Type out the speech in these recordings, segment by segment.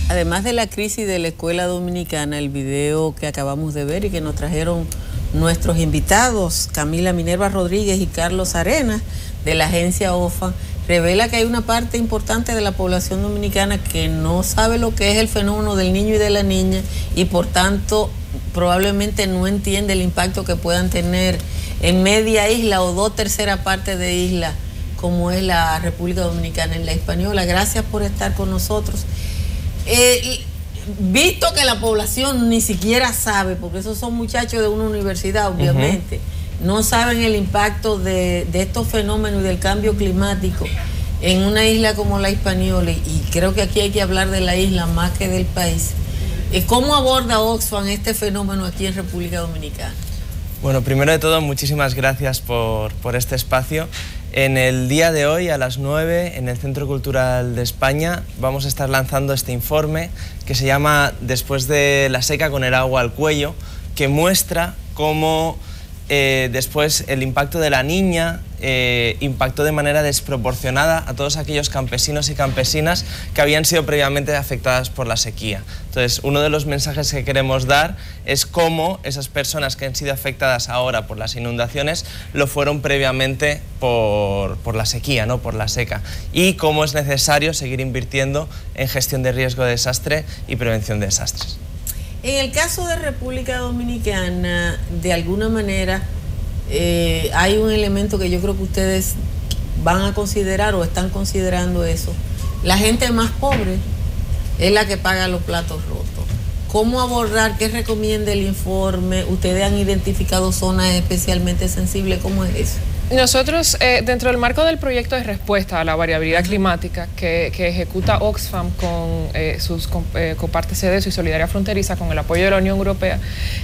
Además de la crisis de la escuela dominicana, el video que acabamos de ver y que nos trajeron nuestros invitados, Camila Minerva Rodríguez y Carlos Arenas, de la agencia OFA, revela que hay una parte importante de la población dominicana que no sabe lo que es el fenómeno del niño y de la niña y por tanto probablemente no entiende el impacto que puedan tener en media isla o 2/3 partes de isla como es la República Dominicana en la Hispaniola. Gracias por estar con nosotros. Visto que la población ni siquiera sabe, porque esos son muchachos de una universidad, obviamente, no saben el impacto de estos fenómenos y del cambio climático en una isla como la Hispaniola, y creo que aquí hay que hablar de la isla más que del país. ¿Cómo aborda Oxfam este fenómeno aquí en República Dominicana? Bueno, primero de todo, muchísimas gracias por este espacio. En el día de hoy, a las 9, en el Centro Cultural de España, vamos a estar lanzando este informe que se llama Después de la seca con el agua al cuello, que muestra cómo después el impacto de la niña impactó de manera desproporcionada a todos aquellos campesinos y campesinas que habían sido previamente afectadas por la sequía. Entonces, uno de los mensajes que queremos dar es cómo esas personas que han sido afectadas ahora por las inundaciones lo fueron previamente por la sequía, ¿no? Por la seca, y cómo es necesario seguir invirtiendo en gestión de riesgo de desastre y prevención de desastres. En el caso de República Dominicana, de alguna manera, hay un elemento que yo creo que ustedes van a considerar o están considerando eso. La gente más pobre es la que paga los platos rotos. ¿Cómo abordar? ¿Qué recomienda el informe? ¿Ustedes han identificado zonas especialmente sensibles? ¿Cómo es eso? Nosotros, dentro del marco del proyecto de respuesta a la variabilidad climática que ejecuta Oxfam con sus copartes CEDESO y Solidaridad Fronteriza, con el apoyo de la Unión Europea,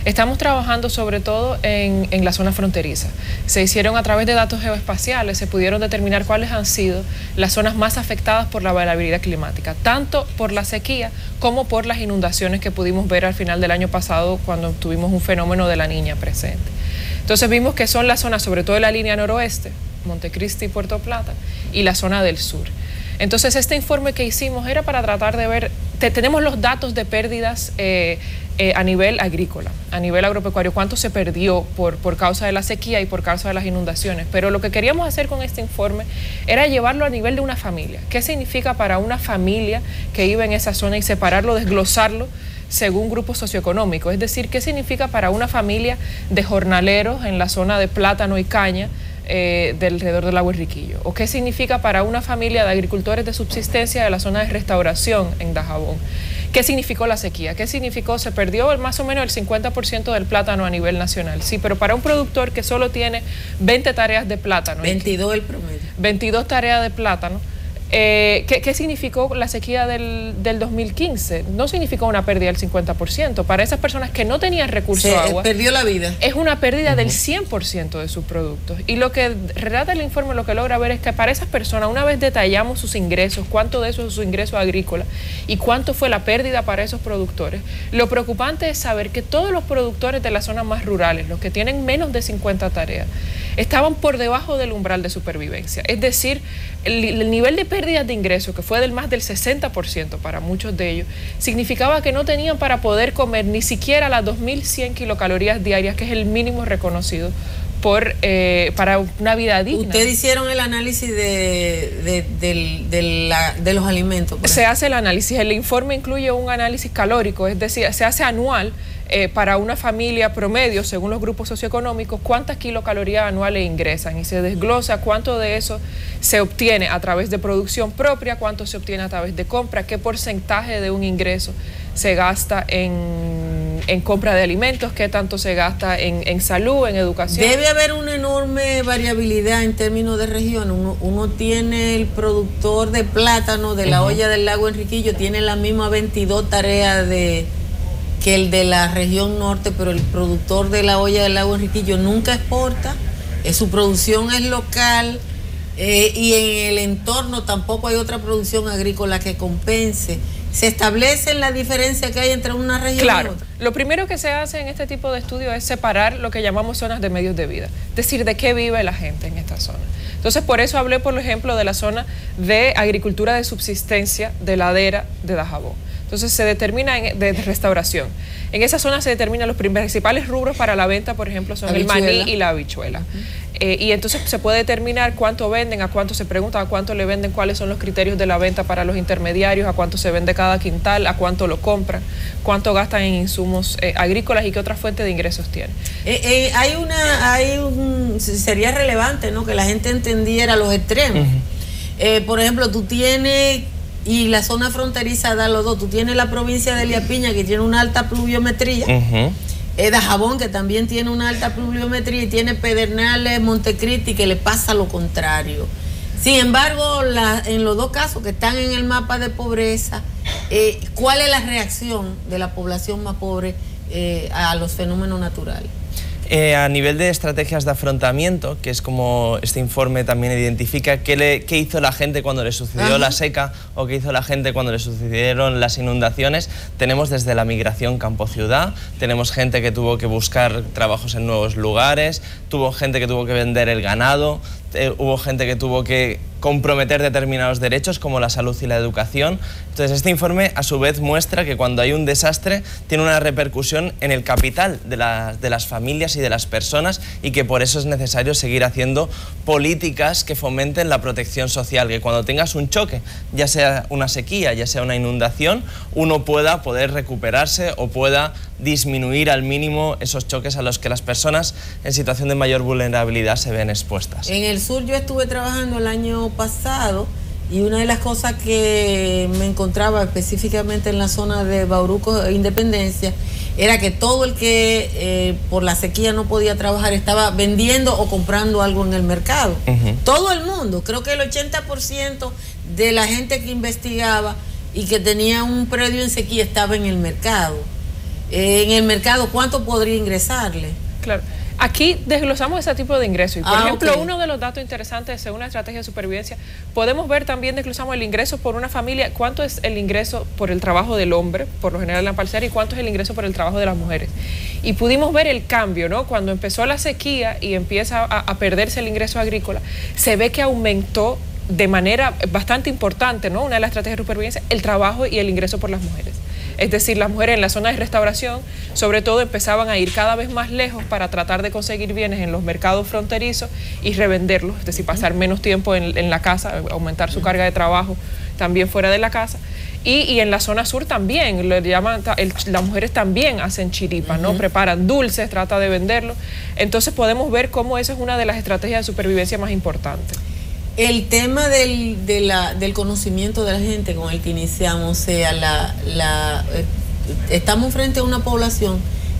estamos trabajando sobre todo en la zona fronteriza. Se hicieron a través de datos geoespaciales, se pudieron determinar cuáles han sido las zonas más afectadas por la variabilidad climática, tanto por la sequía como por las inundaciones que pudimos ver al final del año pasado cuando tuvimos un fenómeno de la Niña presente. Entonces vimos que son las zonas, sobre todo de la línea noroeste, Montecristi y Puerto Plata, y la zona del sur. Entonces este informe que hicimos era para tratar de ver, tenemos los datos de pérdidas a nivel agrícola, a nivel agropecuario, cuánto se perdió por causa de la sequía y por causa de las inundaciones, pero lo que queríamos hacer con este informe era llevarlo a nivel de una familia. ¿Qué significa para una familia que vive en esa zona y separarlo, desglosarlo según grupo socioeconómico? Es decir, ¿qué significa para una familia de jornaleros en la zona de plátano y caña alrededor del lago Enriquillo? ¿O qué significa para una familia de agricultores de subsistencia de la zona de restauración en Dajabón? ¿Qué significó la sequía? ¿Qué significó? Se perdió más o menos el 50% del plátano a nivel nacional. Sí, pero para un productor que solo tiene 20 tareas de plátano. 22 el promedio. 22 tareas de plátano. ¿Qué significó la sequía del 2015? No significó una pérdida del 50%. Para esas personas que no tenían recurso a agua, perdió la vida. Es una pérdida del 100% de sus productos. Y lo que relata el informe, lo que logra ver es que para esas personas, una vez detallamos sus ingresos, cuánto de eso es su ingreso agrícola y cuánto fue la pérdida para esos productores, lo preocupante es saber que todos los productores de las zonas más rurales, los que tienen menos de 50 tareas, estaban por debajo del umbral de supervivencia. Es decir, el nivel de pérdidas de ingresos, que fue del más del 60% para muchos de ellos, significaba que no tenían para poder comer ni siquiera las 2.100 kilocalorías diarias, que es el mínimo reconocido para una vida digna. ¿Ustedes hicieron el análisis de los alimentos? Se hace el análisis. El informe incluye un análisis calórico, es decir, se hace anual para una familia promedio, según los grupos socioeconómicos, cuántas kilocalorías anuales ingresan y se desglosa cuánto de eso se obtiene a través de producción propia, cuánto se obtiene a través de compra, qué porcentaje de un ingreso se gasta en compra de alimentos, qué tanto se gasta en salud, en educación. Debe haber una enorme variabilidad en términos de región. Uno tiene el productor de plátano de la olla del lago Enriquillo, tiene la misma 22 tareas que el de la región norte, pero el productor de la olla del lago Enriquillo nunca exporta, su producción es local, y en el entorno tampoco hay otra producción agrícola que compense. ¿Se establece la diferencia que hay entre una región y otra? Lo primero que se hace en este tipo de estudios es separar lo que llamamos zonas de medios de vida, es decir, de qué vive la gente en esta zona. Entonces, por eso hablé, por ejemplo, de la zona de agricultura de subsistencia de ladera de Dajabón. Entonces se determina de restauración. En esa zona se determinan los principales rubros para la venta, por ejemplo, son el maní y la habichuela. Y entonces se puede determinar cuánto venden, a cuánto se pregunta, a cuánto le venden, cuáles son los criterios de la venta para los intermediarios, a cuánto se vende cada quintal, a cuánto lo compran, cuánto gastan en insumos agrícolas y qué otra fuente de ingresos tienen. Sería relevante, ¿no?, que la gente entendiera los extremos. Por ejemplo, tú tienes, y la zona fronteriza da los dos, tú tienes la provincia de Elías Piña, que tiene una alta pluviometría, Dajabón, que también tiene una alta pluviometría, y tiene Pedernales, Montecristi, que le pasa lo contrario. Sin embargo, en los dos casos que están en el mapa de pobreza, ¿cuál es la reacción de la población más pobre a los fenómenos naturales? A nivel de estrategias de afrontamiento, que es como este informe también identifica qué hizo la gente cuando le sucedió la seca o qué hizo la gente cuando le sucedieron las inundaciones, tenemos desde la migración campo-ciudad, tenemos gente que tuvo que buscar trabajos en nuevos lugares, tuvo gente que tuvo que vender el ganado, hubo gente que tuvo que comprometer determinados derechos como la salud y la educación. Entonces este informe a su vez muestra que cuando hay un desastre tiene una repercusión en el capital de las familias y de las personas, y que por eso es necesario seguir haciendo políticas que fomenten la protección social, que cuando tengas un choque, ya sea una sequía, ya sea una inundación, uno pueda poder recuperarse o pueda disminuir al mínimo esos choques a los que las personas en situación de mayor vulnerabilidad se ven expuestas. En el sur yo estuve trabajando el año pasado, y una de las cosas que me encontraba específicamente en la zona de Bauruco e Independencia era que todo el que por la sequía no podía trabajar estaba vendiendo o comprando algo en el mercado. Todo el mundo, creo que el 80% de la gente que investigaba y que tenía un predio en sequía estaba en el mercado. En el mercado, ¿cuánto podría ingresarle? Claro. Aquí desglosamos ese tipo de ingresos. Y por ejemplo, uno de los datos interesantes, según una estrategia de supervivencia, podemos ver también, desglosamos el ingreso por una familia, cuánto es el ingreso por el trabajo del hombre, por lo general en la parcela, y cuánto es el ingreso por el trabajo de las mujeres. Y pudimos ver el cambio, ¿no? Cuando empezó la sequía y empieza a perderse el ingreso agrícola, se ve que aumentó de manera bastante importante, ¿no? Una de las estrategias de supervivencia, el trabajo y el ingreso por las mujeres. Es decir, las mujeres en la zona de restauración, sobre todo, empezaban a ir cada vez más lejos para tratar de conseguir bienes en los mercados fronterizos y revenderlos, es decir, pasar menos tiempo en la casa, aumentar su carga de trabajo también fuera de la casa. Y en la zona sur también, las mujeres también hacen chiripa, ¿no? Preparan dulces, tratan de venderlos. Entonces podemos ver cómo esa es una de las estrategias de supervivencia más importantes. El tema del conocimiento de la gente con el que iniciamos, o sea, estamos frente a una población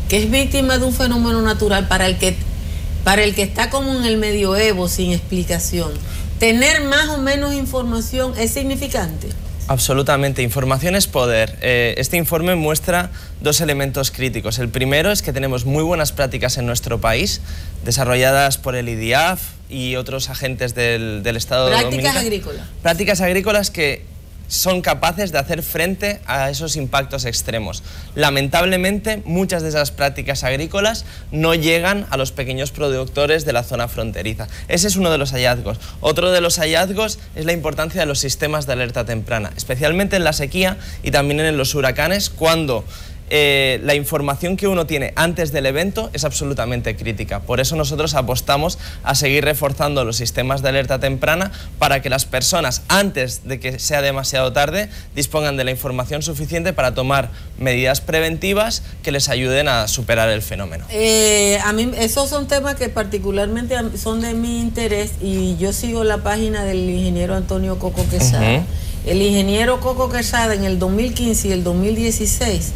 que es víctima de un fenómeno natural para el que está como en el medioevo sin explicación. Tener más o menos información es significante. Absolutamente, información es poder. Este informe muestra dos elementos críticos. El primero es que tenemos muy buenas prácticas en nuestro país, desarrolladas por el IDIAF y otros agentes del Estado Dominicano. Prácticas agrícolas. Prácticas agrícolas que son capaces de hacer frente a esos impactos extremos. Lamentablemente, muchas de esas prácticas agrícolas no llegan a los pequeños productores de la zona fronteriza. Ese es uno de los hallazgos. Otro de los hallazgos es la importancia de los sistemas de alerta temprana, especialmente en la sequía y también en los huracanes, cuando la información que uno tiene antes del evento es absolutamente crítica. Por eso nosotros apostamos a seguir reforzando los sistemas de alerta temprana para que las personas, antes de que sea demasiado tarde, dispongan de la información suficiente para tomar medidas preventivas que les ayuden a superar el fenómeno. A mí esos son temas que particularmente son de mi interés, y yo sigo la página del ingeniero Antonio Coco Quesada. El ingeniero Coco Quesada en el 2015 y el 2016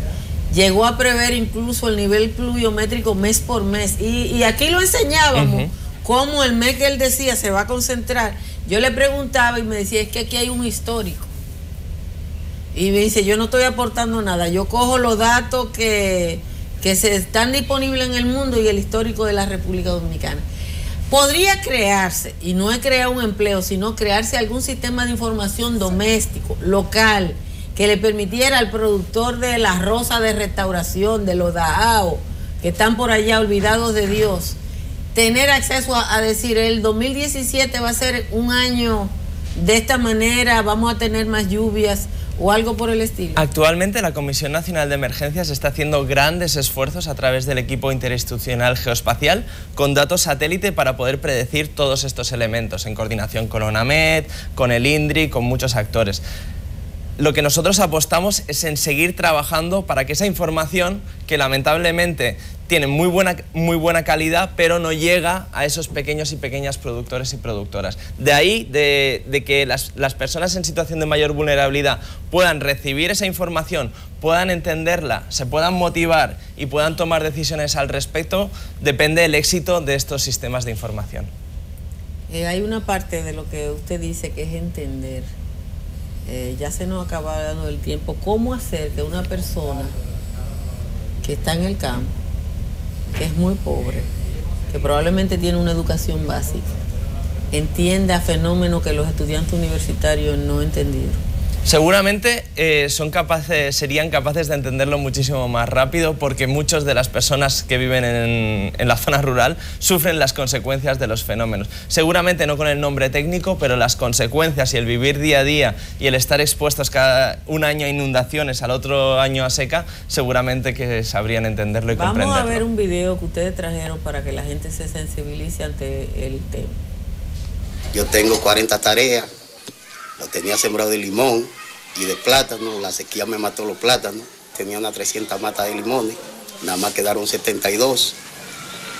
llegó a prever incluso el nivel pluviométrico mes por mes. Y aquí lo enseñábamos, cómo el mes que él decía se va a concentrar. Yo le preguntaba y me decía, es que aquí hay un histórico. Y me dice, yo no estoy aportando nada, yo cojo los datos que se están disponibles en el mundo y el histórico de la República Dominicana. Podría crearse, y no es crear un empleo, sino crearse algún sistema de información doméstico, local, que le permitiera al productor de la rosa de restauración, de los Dajao, que están por allá olvidados de Dios, tener acceso a decir, el 2017 va a ser un año de esta manera vamos a tener más lluvias o algo por el estilo? Actualmente la Comisión Nacional de Emergencias está haciendo grandes esfuerzos a través del equipo interinstitucional geoespacial con datos satélite para poder predecir todos estos elementos en coordinación con ONAMED, con el INDRI, con muchos actores. Lo que nosotros apostamos es en seguir trabajando para que esa información, que lamentablemente tiene muy buena calidad, pero no llega a esos pequeños y pequeñas productores y productoras. De ahí de que las personas en situación de mayor vulnerabilidad puedan recibir esa información, puedan entenderla, se puedan motivar y puedan tomar decisiones al respecto, depende el éxito de estos sistemas de información. Hay una parte de lo que usted dice que es entender. Ya se nos acaba dando el tiempo. ¿Cómo hacer que una persona que está en el campo, que es muy pobre, que probablemente tiene una educación básica, entienda fenómenos que los estudiantes universitarios no entendieron? Seguramente serían capaces de entenderlo muchísimo más rápido, porque muchas de las personas que viven en la zona rural sufren las consecuencias de los fenómenos. Seguramente no con el nombre técnico, pero las consecuencias y el vivir día a día y el estar expuestos cada un año a inundaciones, al otro año a seca, seguramente que sabrían entenderlo y comprenderlo. Vamos a ver un video que ustedes trajeron para que la gente se sensibilice ante el tema. Yo tengo 40 tareas. Lo tenía sembrado de limón y de plátano, la sequía me mató los plátanos, tenía unas 300 matas de limones, nada más quedaron 72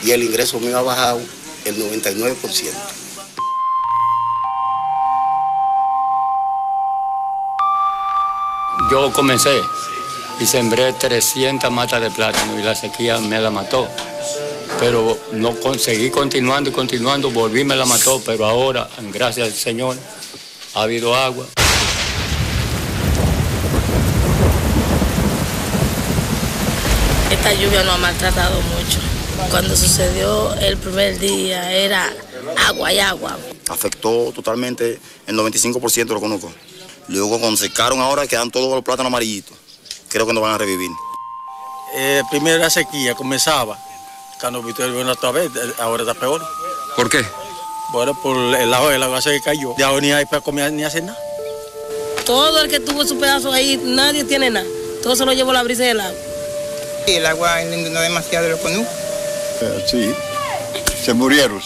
y el ingreso mío ha bajado el 99%. Yo comencé y sembré 300 matas de plátano y la sequía me la mató, pero no conseguí continuando y continuando, volví, me la mató, pero ahora, gracias al Señor, ha habido agua. Esta lluvia nos ha maltratado mucho. Cuando sucedió el primer día era agua y agua. Afectó totalmente el 95% lo conozco. Luego cuando secaron ahora quedan todos los plátanos amarillitos. Creo que no van a revivir. Primero la sequía comenzaba. Cuando viste el bueno otra vez, ahora está peor. ¿Por qué? Bueno, por el agua se cayó. Ya ni hay para comer ni hacer nada. Todo el que tuvo su pedazo ahí, nadie tiene nada. Todo se lo llevó la brisa del agua. Sí, el agua inundó demasiado de los conucos. Sí, se murieron.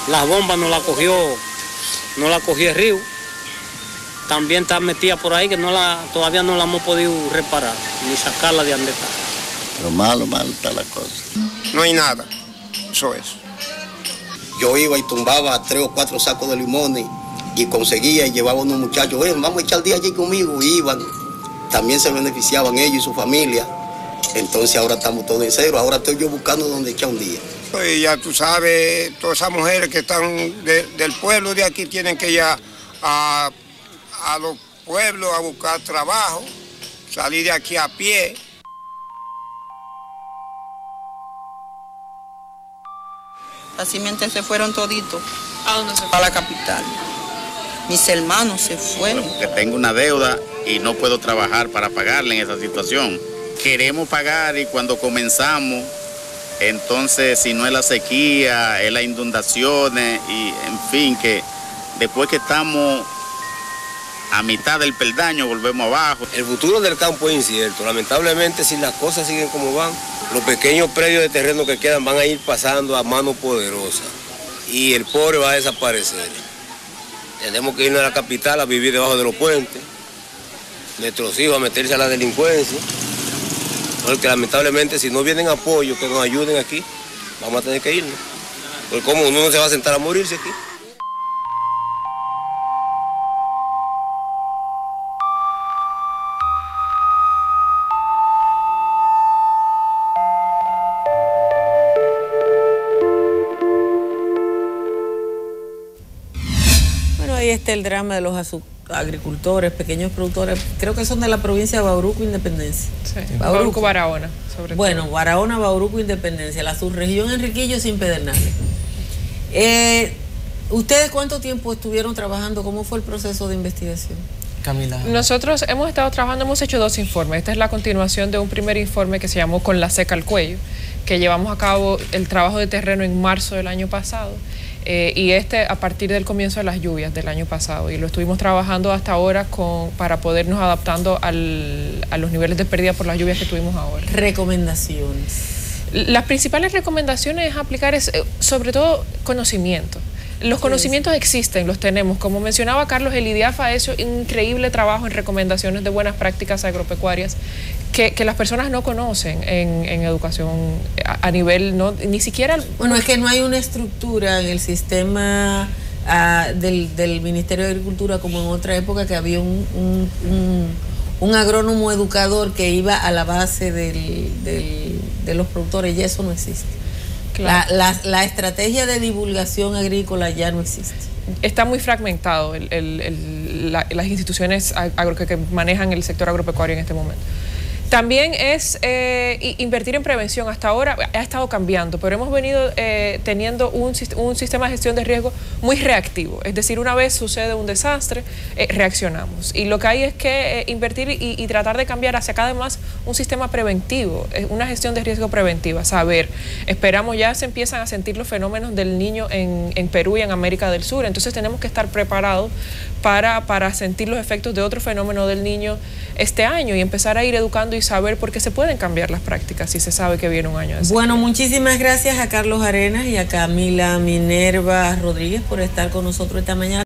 La bomba no la cogió el río. También está metida por ahí que todavía no la hemos podido reparar, ni sacarla de donde está. Pero malo está la cosa. No hay nada, eso es. Yo iba y tumbaba 3 o 4 sacos de limones y conseguía y llevaba a unos muchachos, vamos a echar el día allí conmigo, y iban. También se beneficiaban ellos y su familia. Entonces ahora estamos todos en cero, ahora estoy yo buscando donde echar un día. Y ya tú sabes, todas esas mujeres que están del pueblo de aquí tienen que ir a los pueblos a buscar trabajo, salir de aquí a pie. Las simientes se fueron toditos. ¿A dónde se fueron? A la capital. Mis hermanos se fueron. Porque tengo una deuda y no puedo trabajar para pagarle en esa situación. Queremos pagar y cuando comenzamos, entonces si no es la sequía, es las inundaciones y en fin, que después que estamos a mitad del peldaño volvemos abajo. El futuro del campo es incierto. Lamentablemente, si las cosas siguen como van, los pequeños predios de terreno que quedan van a ir pasando a manos poderosas y el pobre va a desaparecer. Tenemos que irnos a la capital a vivir debajo de los puentes, nuestros hijos a meterse a la delincuencia, porque lamentablemente si no vienen apoyos que nos ayuden aquí, vamos a tener que irnos. Porque como uno no se va a sentar a morirse aquí. Ahí está el drama de los agricultores, pequeños productores, creo que son de la provincia de Bauruco, Independencia. Sí, Bauruco, Barahona, sobre todo. Bueno, Barahona, Bauruco, Independencia, la subregión Enriquillo sin Pedernales. ¿Ustedes cuánto tiempo estuvieron trabajando? ¿Cómo fue el proceso de investigación? Camila. Nosotros hemos estado trabajando, hemos hecho 2 informes. Esta es la continuación de un primer informe que se llamó Con la seca al cuello, que llevamos a cabo el trabajo de terreno en marzo del año pasado. y a partir del comienzo de las lluvias del año pasado, y lo estuvimos trabajando hasta ahora para podernos adaptando a los niveles de pérdida por las lluvias que tuvimos ahora. Recomendaciones. Las principales recomendaciones es aplicar sobre todo conocimiento. Los conocimientos existen, los tenemos. Como mencionaba Carlos, el IDIAF ha hecho un increíble trabajo en recomendaciones de buenas prácticas agropecuarias que las personas no conocen en educación a nivel, ni siquiera... Bueno, es que no hay una estructura en el sistema del Ministerio de Agricultura como en otra época, que había un agrónomo educador que iba a la base de los productores, y eso no existe. Claro. La estrategia de divulgación agrícola ya no existe. Está muy fragmentado las instituciones que manejan el sector agropecuario en este momento. También es invertir en prevención. Hasta ahora ha estado cambiando, pero hemos venido teniendo un sistema de gestión de riesgo muy reactivo. Es decir, una vez sucede un desastre, reaccionamos. Y lo que hay es que invertir y tratar de cambiar hacia cada vez más un sistema preventivo, una gestión de riesgo preventiva. Esperamos, ya se empiezan a sentir los fenómenos del Niño en Perú y en América del Sur. Entonces tenemos que estar preparados para sentir los efectos de otro fenómeno del Niño este año y empezar a ir educando y saber por qué se pueden cambiar las prácticas si se sabe que viene un año de sequía. Bueno, muchísimas gracias a Carlos Arenas y a Camila Minerva Rodríguez por estar con nosotros esta mañana.